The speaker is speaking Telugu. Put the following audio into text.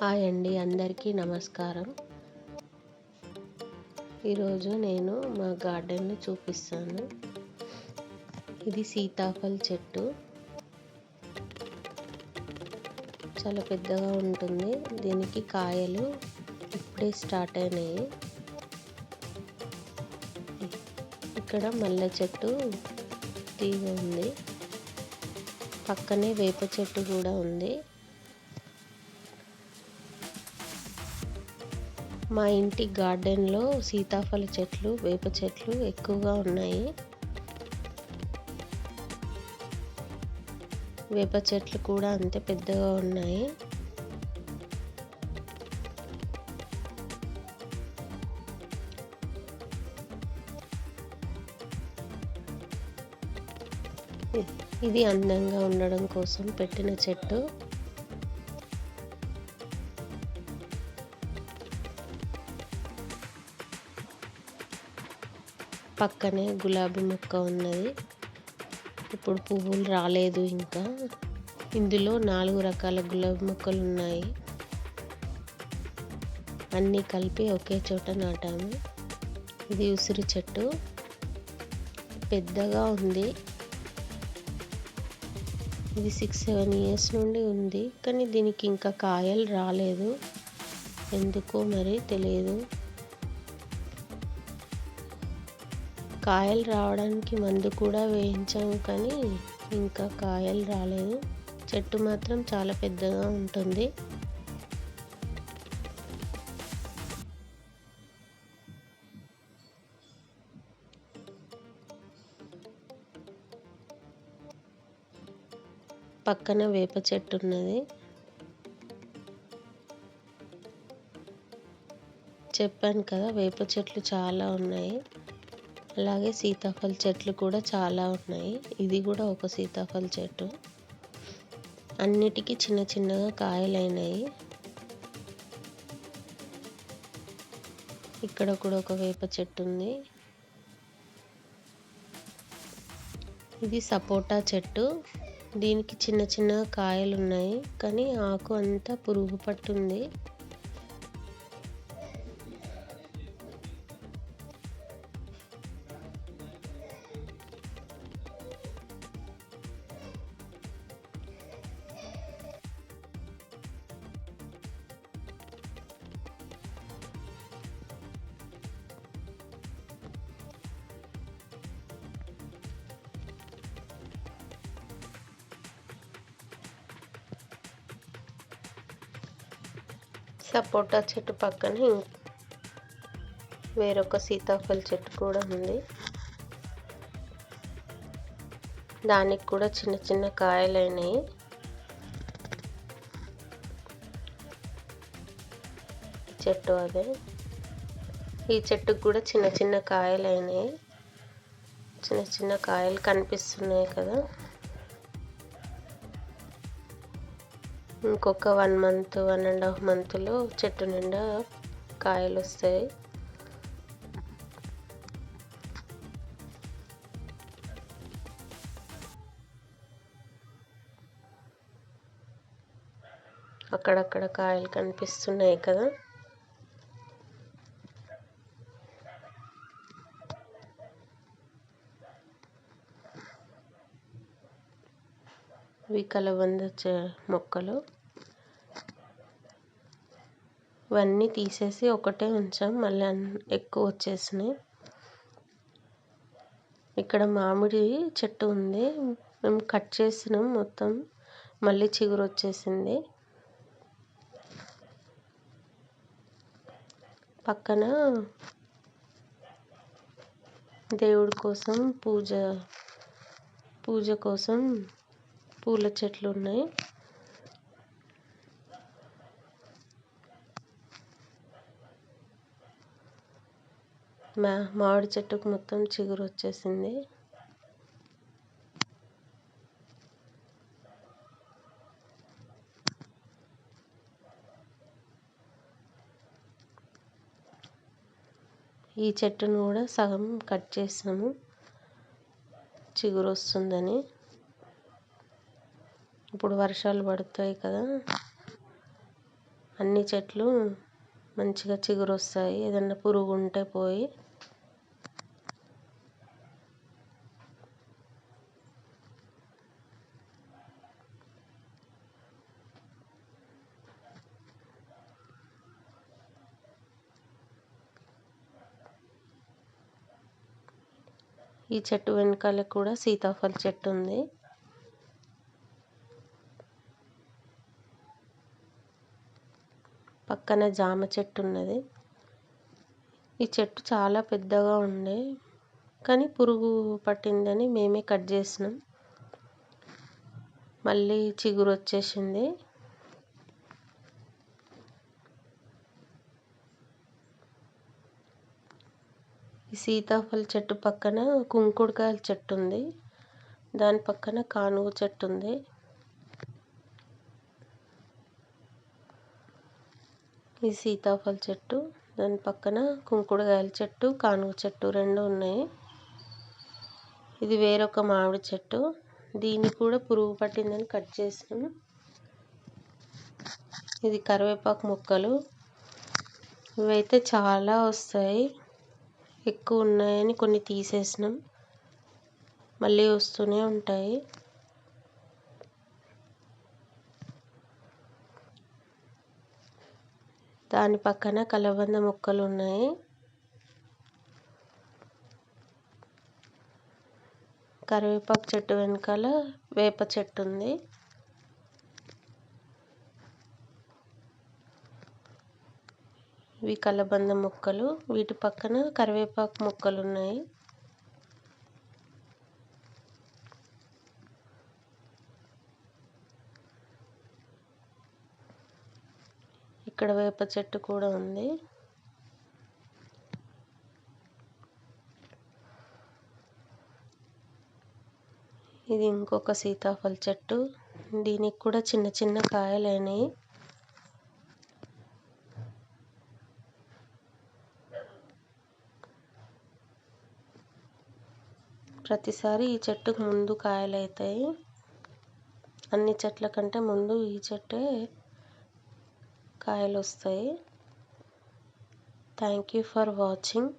హాయ్ అండి, అందరికీ నమస్కారం. ఈరోజు నేను మా గార్డెన్ని చూపిస్తాను. ఇది సీతాఫల్ చెట్టు. చాలా పెద్దగా ఉంటుంది. దీనికి కాయలు ఇప్పుడే స్టార్ట్ అయినాయి. ఇక్కడ మల్లె చెట్టు తీగ ఉంది. పక్కనే వేప చెట్టు కూడా ఉంది. మా ఇంటి గార్డెన్లో సీతాఫల చెట్లు, వేప చెట్లు ఎక్కువగా ఉన్నాయి. వేప చెట్లు కూడా అంతే పెద్దగా ఉన్నాయి. ఇది అందంగా ఉండడం కోసం పెట్టిన చెట్టు. పక్కనే గులాబీ మొక్క ఉన్నది. ఇప్పుడు పువ్వులు రాలేదు ఇంకా. ఇందులో 4 రకాల గులాబీ మొక్కలు ఉన్నాయి. అన్నీ కలిపి ఒకే చోట నాటాము. ఇది ఉసిరి చెట్టు, పెద్దగా ఉంది. ఇది 6-7 ఇయర్స్ నుండి ఉంది, కానీ దీనికి ఇంకా కాయలు రాలేదు. ఎందుకో మరి తెలియదు. కాయలు రావడానికి మందు కూడా వేయించాము, కానీ ఇంకా కాయలు రాలేదు. చెట్టు మాత్రం చాలా పెద్దగా ఉంటుంది. పక్కన వేప చెట్టు ఉన్నది. చెప్పాను కదా, వేప చెట్లు చాలా ఉన్నాయి. అలాగే సీతాఫల చెట్లు కూడా చాలా ఉన్నాయి. ఇది కూడా ఒక సీతాఫల చెట్టు. అన్నిటికీ చిన్న చిన్నగా కాయలైనాయి. ఇక్కడ కూడా ఒక వేప చెట్టు ఉంది. ఇది సపోటా చెట్టు. దీనికి చిన్న చిన్న కాయలు ఉన్నాయి, కానీ ఆకు అంతా పురుగు పట్టుంది. సపోటా చెట్టు పక్కనే వేరొక సీతాఫల చెట్టు కూడా ఉంది. దానికి కూడా చిన్న చిన్న కాయలైనాయి. చెట్టు అదే. ఈ చెట్టుకు కూడా చిన్న చిన్న కాయలైనాయి. చిన్న చిన్న కాయలు కనిపిస్తున్నాయి కదా. ఇంకొక 1 మంత్, 1.5 మంత్లో చెట్టు నిండా కాయలు వస్తాయి. అక్కడక్కడ కాయలు కనిపిస్తున్నాయి కదా. ఇవి కలబంద మొక్కలు. ఇవన్నీ తీసేసి ఒకటే ఉంచాం, మళ్ళీ ఎక్కువ వచ్చేసినాయి. ఇక్కడ మామిడి చెట్టు ఉంది. మేము కట్ చేసినాం మొత్తం, మళ్ళీ చిగురు వచ్చేసింది. పక్కన దేవుడి కోసం పూజ కోసం పూల చెట్లు ఉన్నాయి. మామిడి చెట్టుకు మొత్తం చిగురు వచ్చేసింది. ఈ చెట్టును కూడా సగం కట్ చేసాము, చిగురు వస్తుందని. ఇప్పుడు వర్షాలు పడతాయి కదా, అన్ని చెట్లు మంచిగా చిగురు వస్తాయి, ఏదన్నా పురుగు ఉంటే పోయి. ఈ చెట్టు వెనకాల కూడా సీతాఫల చెట్టు ఉంది. పక్కన జామ చెట్టు ఉన్నది. ఈ చెట్టు చాలా పెద్దగా ఉండే, కానీ పురుగు పట్టిందని మేమే కట్ చేసినాం. మళ్ళీ చిగురు వచ్చేసింది. ఈ సీతాఫల చెట్టు పక్కన కుంకుడుకాయల చెట్టు ఉంది, దాని పక్కన కానుగ చెట్టు ఉంది. ఈ సీతాఫల చెట్టు, దాని పక్కన కుంకుడుకాయల చెట్టు, కానుగ చెట్టు రెండు ఉన్నాయి. ఇది వేరొక మామిడి చెట్టు, దీన్ని కూడా పురుగు పట్టిందని కట్ చేసినాం. ఇది కరివేపాకు మొక్కలు, ఇవైతే చాలా వస్తాయి. ఎక్కువ ఉన్నాయని కొన్ని తీసేసినాం, మళ్ళీ వస్తూనే ఉంటాయి. దాని పక్కన కలబంద మొక్కలు ఉన్నాయి. కరివేపాకు చెట్టు వెనకాల వేప చెట్టు ఉంది. ఇవి కలబంద మొక్కలు, వీటి పక్కన కరివేపాకు మొక్కలు ఉన్నాయి. ఇక్కడ వేప చెట్టు కూడా ఉంది. ఇది ఇంకొక సీతాఫల చెట్టు, దీనికి కూడా చిన్న చిన్న కాయలైనాయి. ప్రతిసారి ఈ చెట్టుకు ముందు కాయలు అవుతాయి. అన్ని చెట్ల కంటే ముందు ఈ చెట్టే కాయలు వస్తాయి. Thank you for watching.